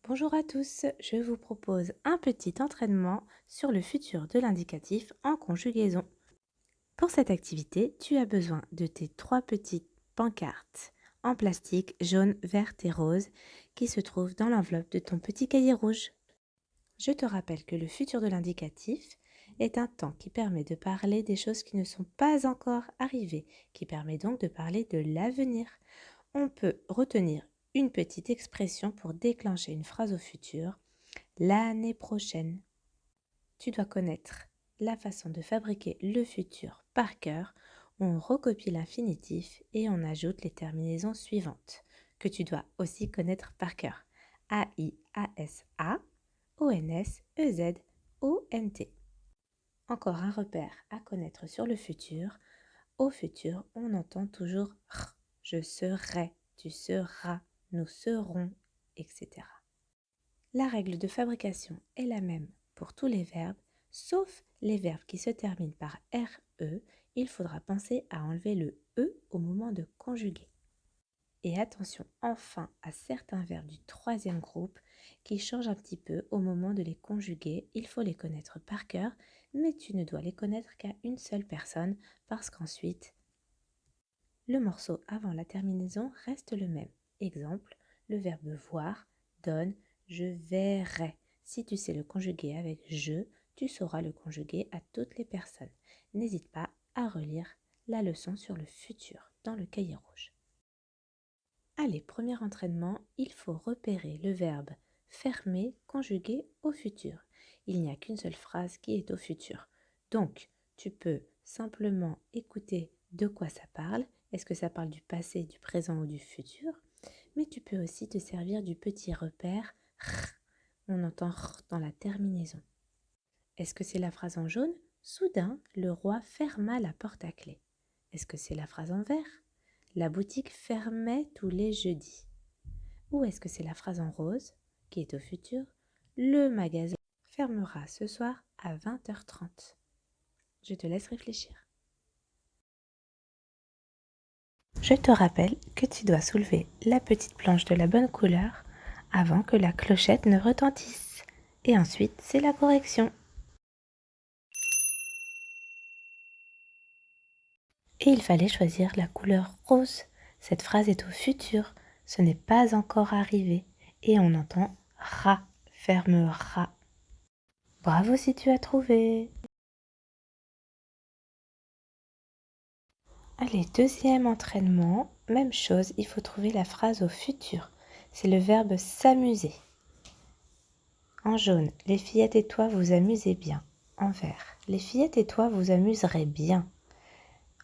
Bonjour à tous, je vous propose un petit entraînement sur le futur de l'indicatif en conjugaison. Pour cette activité, tu as besoin de tes 3 petites pancartes en plastique jaune, verte et rose qui se trouvent dans l'enveloppe de ton petit cahier rouge. Je te rappelle que le futur de l'indicatif est un temps qui permet de parler des choses qui ne sont pas encore arrivées, qui permet donc de parler de l'avenir. On peut retenir une petite expression pour déclencher une phrase au futur. L'année prochaine, tu dois connaître la façon de fabriquer le futur par cœur. On recopie l'infinitif et on ajoute les terminaisons suivantes, que tu dois aussi connaître par cœur. A-I-A-S-A, O-N-S, E-Z, O-N-T. Encore un repère à connaître sur le futur. Au futur, on entend toujours r. Je serai, tu seras, nous serons, etc. La règle de fabrication est la même pour tous les verbes, sauf les verbes qui se terminent par RE. Il faudra penser à enlever le E au moment de conjuguer. Et attention enfin à certains verbes du troisième groupe qui changent un petit peu au moment de les conjuguer. Il faut les connaître par cœur, mais tu ne dois les connaître qu'à une seule personne parce qu'ensuite, le morceau avant la terminaison reste le même. Exemple, le verbe voir donne je verrai. Si tu sais le conjuguer avec je, tu sauras le conjuguer à toutes les personnes. N'hésite pas à relire la leçon sur le futur dans le cahier rouge. Allez, premier entraînement, il faut repérer le verbe fermer conjugué au futur. Il n'y a qu'une seule phrase qui est au futur. Donc, tu peux simplement écouter de quoi ça parle. Est-ce que ça parle du passé, du présent ou du futur? Mais tu peux aussi te servir du petit repère r. On entend r dans la terminaison. Est-ce que c'est la phrase en jaune? Soudain, le roi ferma la porte à clé. Est-ce que c'est la phrase en vert? La boutique fermait tous les jeudis. Ou est-ce que c'est la phrase en rose, qui est au futur? Le magasin fermera ce soir à 20h30. Je te laisse réfléchir. Je te rappelle que tu dois soulever la petite planche de la bonne couleur avant que la clochette ne retentisse. Et ensuite, c'est la correction. Et il fallait choisir la couleur rose. Cette phrase est au futur, ce n'est pas encore arrivé. Et on entend rat, fermera. Bravo si tu as trouvé. Allez, deuxième entraînement, même chose, il faut trouver la phrase au futur. C'est le verbe s'amuser. En jaune, les fillettes et toi vous amusez bien. En vert, les fillettes et toi vous amuserez bien.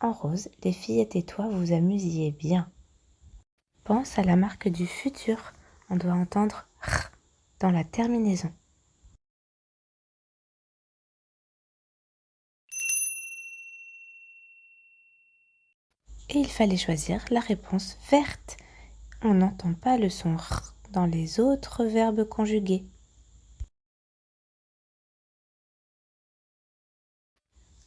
En rose, les fillettes et toi vous amusiez bien. Pense à la marque du futur. On doit entendre r dans la terminaison. Et il fallait choisir la réponse verte. On n'entend pas le son r dans les autres verbes conjugués.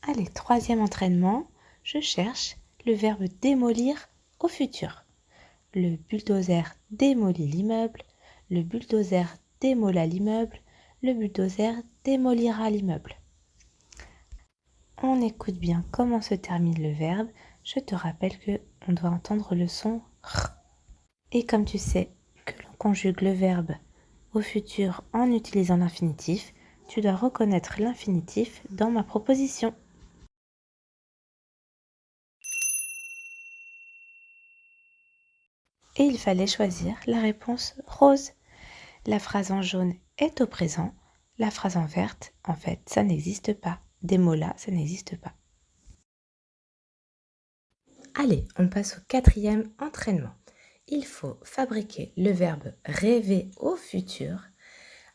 Allez, troisième entraînement, je cherche le verbe démolir au futur. Le bulldozer démolit l'immeuble, le bulldozer démola l'immeuble, le bulldozer démolira l'immeuble. On écoute bien comment se termine le verbe. Je te rappelle que on doit entendre le son r. Et comme tu sais que l'on conjugue le verbe au futur en utilisant l'infinitif, tu dois reconnaître l'infinitif dans ma proposition. Et il fallait choisir la réponse rose. La phrase en jaune est au présent, la phrase en verte, en fait, ça n'existe pas. Des mots là, ça n'existe pas. Allez, on passe au quatrième entraînement. Il faut fabriquer le verbe rêver au futur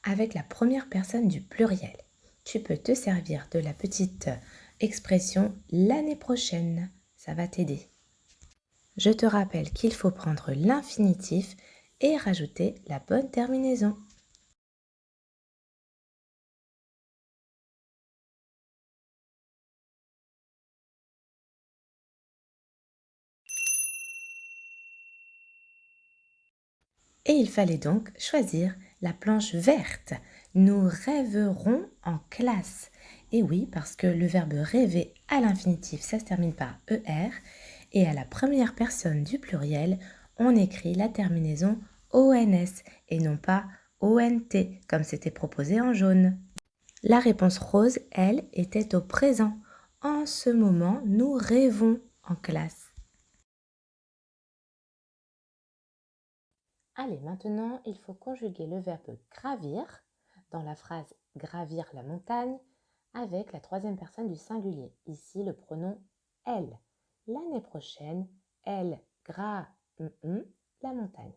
avec la première personne du pluriel. Tu peux te servir de la petite expression l'année prochaine. Ça va t'aider. Je te rappelle qu'il faut prendre l'infinitif et rajouter la bonne terminaison. Et il fallait donc choisir la planche verte. Nous rêverons en classe. Et oui, parce que le verbe rêver à l'infinitif, ça se termine par ER. Et à la première personne du pluriel, on écrit la terminaison ONS et non pas ONT, comme c'était proposé en jaune. La réponse rose, elle, était au présent. En ce moment, nous rêvons en classe. Allez, maintenant, il faut conjuguer le verbe gravir dans la phrase gravir la montagne avec la troisième personne du singulier. Ici, le pronom elle. L'année prochaine, elle la montagne.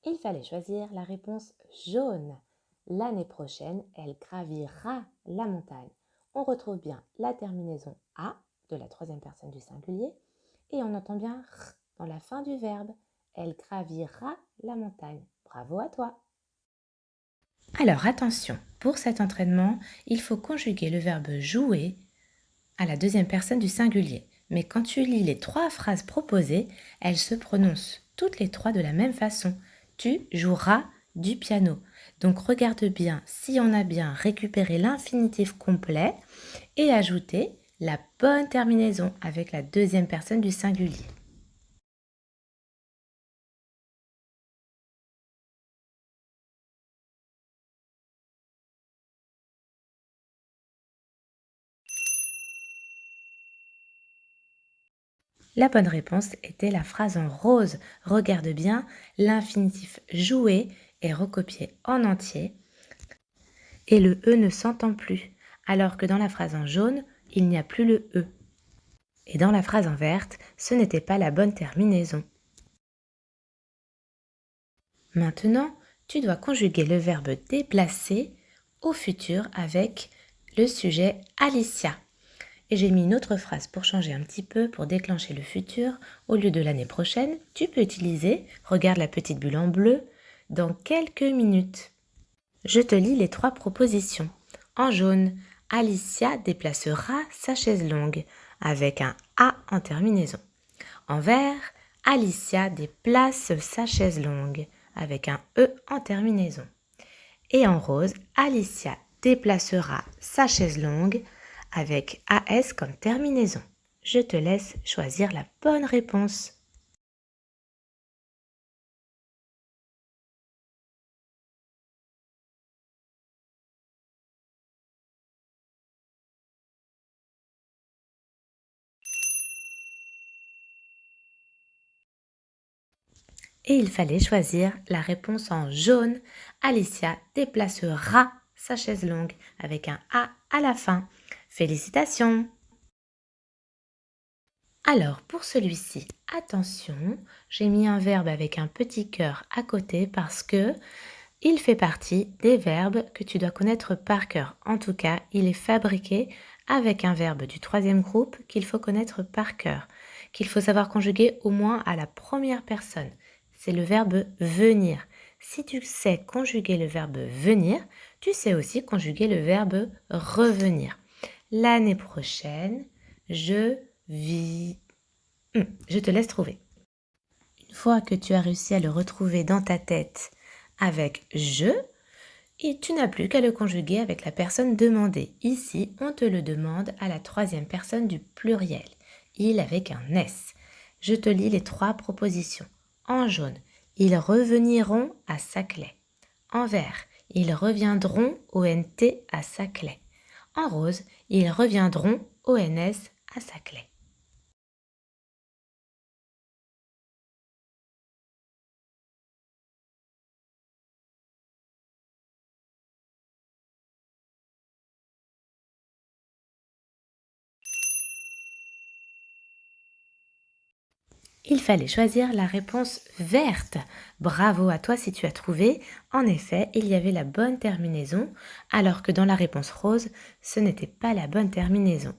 Il fallait choisir la réponse jaune. L'année prochaine, elle gravira la montagne. On retrouve bien la terminaison A de la troisième personne du singulier et on entend bien R dans la fin du verbe. Elle gravira la montagne. Bravo à toi! Alors attention, pour cet entraînement, il faut conjuguer le verbe jouer à la deuxième personne du singulier. Mais quand tu lis les trois phrases proposées, elles se prononcent toutes les trois de la même façon. Tu joueras du piano. Donc regarde bien si on a bien récupéré l'infinitif complet et ajouté la bonne terminaison avec la deuxième personne du singulier. La bonne réponse était la phrase en rose. Regarde bien, l'infinitif jouer est recopié en entier et le E ne s'entend plus, alors que dans la phrase en jaune, il n'y a plus le E. Et dans la phrase en verte, ce n'était pas la bonne terminaison. Maintenant, tu dois conjuguer le verbe déplacer au futur avec le sujet Alicia. Et j'ai mis une autre phrase pour changer un petit peu, pour déclencher le futur. Au lieu de l'année prochaine, tu peux utiliser, regarde la petite bulle en bleu, dans quelques minutes. Je te lis les trois propositions. En jaune, Alicia déplacera sa chaise longue avec un A en terminaison. En vert, Alicia déplace sa chaise longue avec un E en terminaison. Et en rose, Alicia déplacera sa chaise longue avec AS comme terminaison. Je te laisse choisir la bonne réponse. Et il fallait choisir la réponse en jaune. Alicia déplacera sa chaise longue avec un A à la fin. Félicitations! Alors pour celui-ci, attention, j'ai mis un verbe avec un petit cœur à côté parce que il fait partie des verbes que tu dois connaître par cœur. En tout cas, il est fabriqué avec un verbe du troisième groupe qu'il faut connaître par cœur, qu'il faut savoir conjuguer au moins à la première personne. C'est le verbe venir. Si tu sais conjuguer le verbe venir, tu sais aussi conjuguer le verbe revenir. L'année prochaine, je vis... Je te laisse trouver. Une fois que tu as réussi à le retrouver dans ta tête avec je, et tu n'as plus qu'à le conjuguer avec la personne demandée. Ici, on te le demande à la troisième personne du pluriel. Il avec un S. Je te lis les trois propositions. En jaune, ils reveniront à Saclay. En vert, ils reviendront ONT à Saclay. En rose, ils reviendront ONS à Saclay. Il fallait choisir la réponse verte. Bravo à toi si tu as trouvé. En effet, il y avait la bonne terminaison, alors que dans la réponse rose, ce n'était pas la bonne terminaison.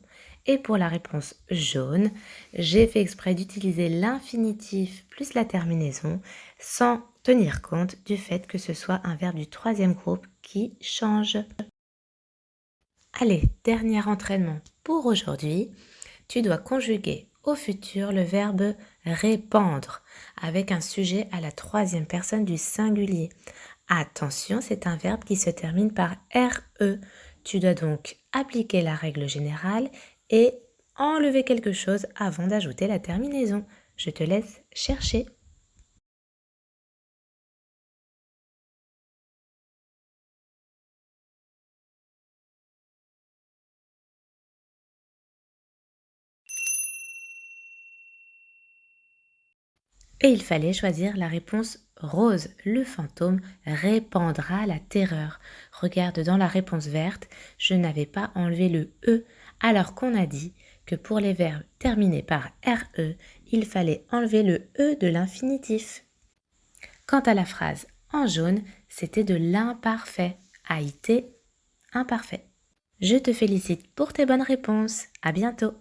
Et pour la réponse jaune, j'ai fait exprès d'utiliser l'infinitif plus la terminaison sans tenir compte du fait que ce soit un verbe du troisième groupe qui change. Allez, dernier entraînement pour aujourd'hui. Tu dois conjuguer au futur le verbe répandre avec un sujet à la troisième personne du singulier. Attention, c'est un verbe qui se termine par RE. Tu dois donc appliquer la règle générale et enlever quelque chose avant d'ajouter la terminaison. Je te laisse chercher. Et il fallait choisir la réponse rose. Le fantôme répandra la terreur. Regarde dans la réponse verte, je n'avais pas enlevé le E, alors qu'on a dit que pour les verbes terminés par RE, il fallait enlever le E de l'infinitif. Quant à la phrase en jaune, c'était de l'imparfait. A été imparfait. Je te félicite pour tes bonnes réponses. À bientôt.